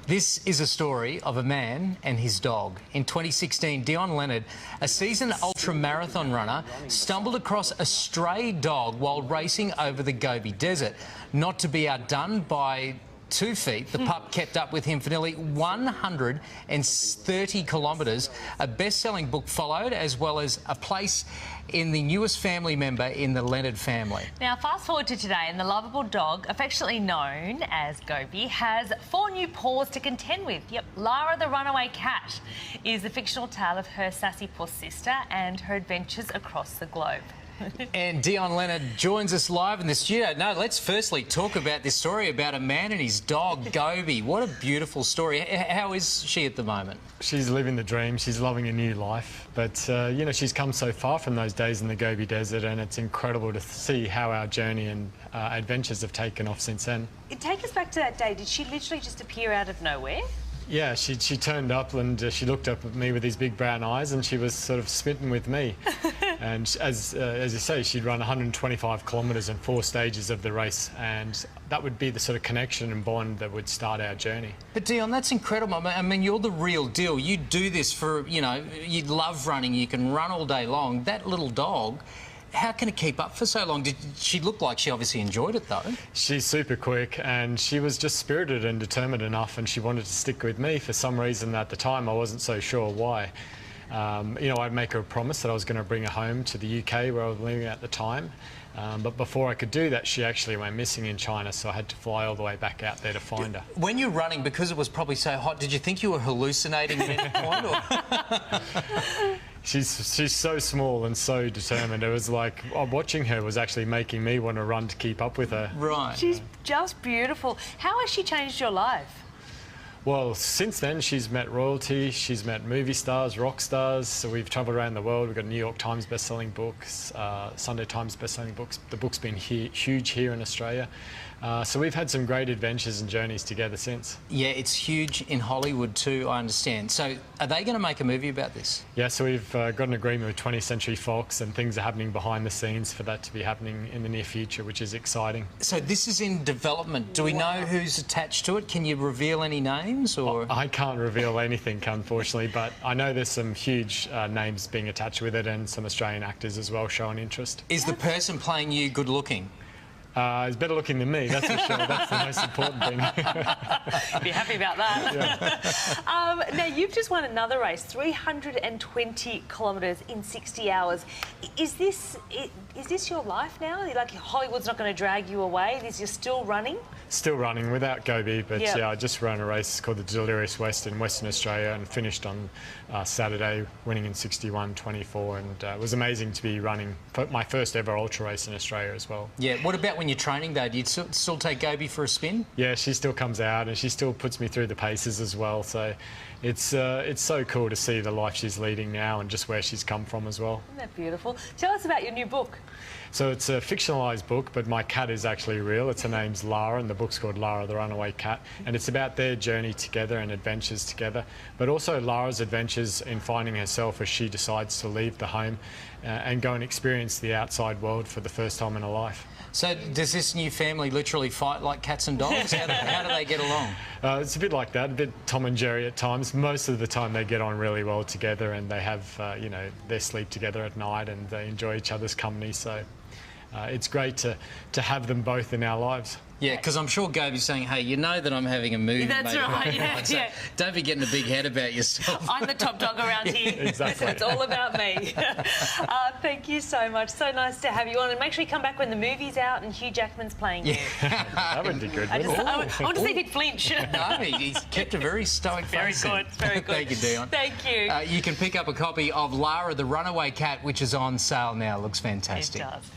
This is a story of a man and his dog. In 2016, Dion, a seasoned ultra-marathon runner, stumbled across a stray dog while racing over the Gobi Desert. Not to be outdone by 2 feet, the pup kept up with him for nearly 130 kilometres. A best-selling book followed, as well as a place in the newest family member in the Leonard family. Now, fast forward to today, and the lovable dog, affectionately known as Gobi, has 4 new paws to contend with. Yep, Lara the Runaway Cat is the fictional tale of her sassy paw sister and her adventures across the globe. And Dion joins us live in the studio. No, let's firstly talk about this story about a man and his dog, Gobi. What a beautiful story. How is she at the moment? She's living the dream. She's loving a new life. But, you know, she's come so far from those days in the Gobi Desert, and it's incredible to see how our journey and adventures have taken off since then. Take us back to that day. Did she literally just appear out of nowhere? Yeah, she turned up and she looked up at me with these big brown eyes, and she was sort of smitten with me. And as you say, she'd run 125 kilometres in 4 stages of the race, and that would be the sort of connection and bond that would start our journey. But Dion, that's incredible. I mean, you're the real deal. You do this for, you know, you love running, you can run all day long. That little dog, how can it keep up for so long? Did she look like she obviously enjoyed it, though? She's super quick, and she was just spirited and determined enough, and she wanted to stick with me for some reason. At the time, I wasn't so sure why. You know, I'd make her a promise that I was going to bring her home to the UK where I was living at the time. But before I could do that, she actually went missing in China, so I had to fly all the way back out there to find her. When you're running, because it was probably so hot, did you think you were hallucinating at any point? Or? She's so small and so determined. It was like watching her was actually making me want to run to keep up with her. Right. She's just beautiful. How has she changed your life? Well, since then, she's met royalty, she's met movie stars, rock stars. So we've travelled around the world. We've got New York Times best-selling books, Sunday Times best-selling books. The book's been huge here in Australia. So we've had some great adventures and journeys together since. Yeah, it's huge in Hollywood too, I understand. So are they going to make a movie about this? Yeah, so we've got an agreement with 20th Century Fox, and things are happening behind the scenes for that to be happening in the near future, which is exciting. So this is in development. Do we know who's attached to it? Can you reveal any names? Or I can't reveal anything, unfortunately, but I know there's some huge names being attached with it, and some Australian actors as well showing interest. Is the person playing you good looking? He's better looking than me, that's for sure. That's the most important thing. Be happy about that. Yeah. Now, you've just won another race, 320 kilometres in 60 hours. Is this your life now? Like, Hollywood's not going to drag you away? You're still running? Still running without Gobi, but yep. Yeah, I just ran a race called the Delirious West in Western Australia and finished on Saturday, winning in 61.24, and it was amazing to be running my first ever ultra race in Australia as well. Yeah, what about when you're training though? Do you still take Gobi for a spin? Yeah, she still comes out and she still puts me through the paces as well, so it's so cool to see the life she's leading now and just where she's come from as well. Isn't that beautiful? Tell us about your new book. So it's a fictionalised book, but my cat is actually real. Her name's Lara, and the book's called Lara the Runaway Cat, and it's about their journey together and adventures together, but also Lara's adventures in finding herself as she decides to leave the home and go and experience the outside world for the first time in her life. So does this new family literally fight like cats and dogs? How do they get along? It's a bit like that, a bit Tom and Jerry at times. Most of the time they get on really well together, and they have, you know, they sleep together at night and they enjoy each other's company. So it's great to have them both in our lives. Yeah, because I'm sure Gobi's saying, hey, you know that I'm having a movie. That's right, yeah, so yeah. Don't be getting a big head about yourself. I'm the top dog around here. Exactly. It's all about me. Thank you so much. So nice to have you on. And make sure you come back when the movie's out and Hugh Jackman's playing you. That would be good. I want to see if he'd flinch. No, he's kept a very stoic face. Very good, very good. Thank you, Dion. Thank you. You can pick up a copy of Lara the Runaway Cat, which is on sale now. Looks fantastic. It does.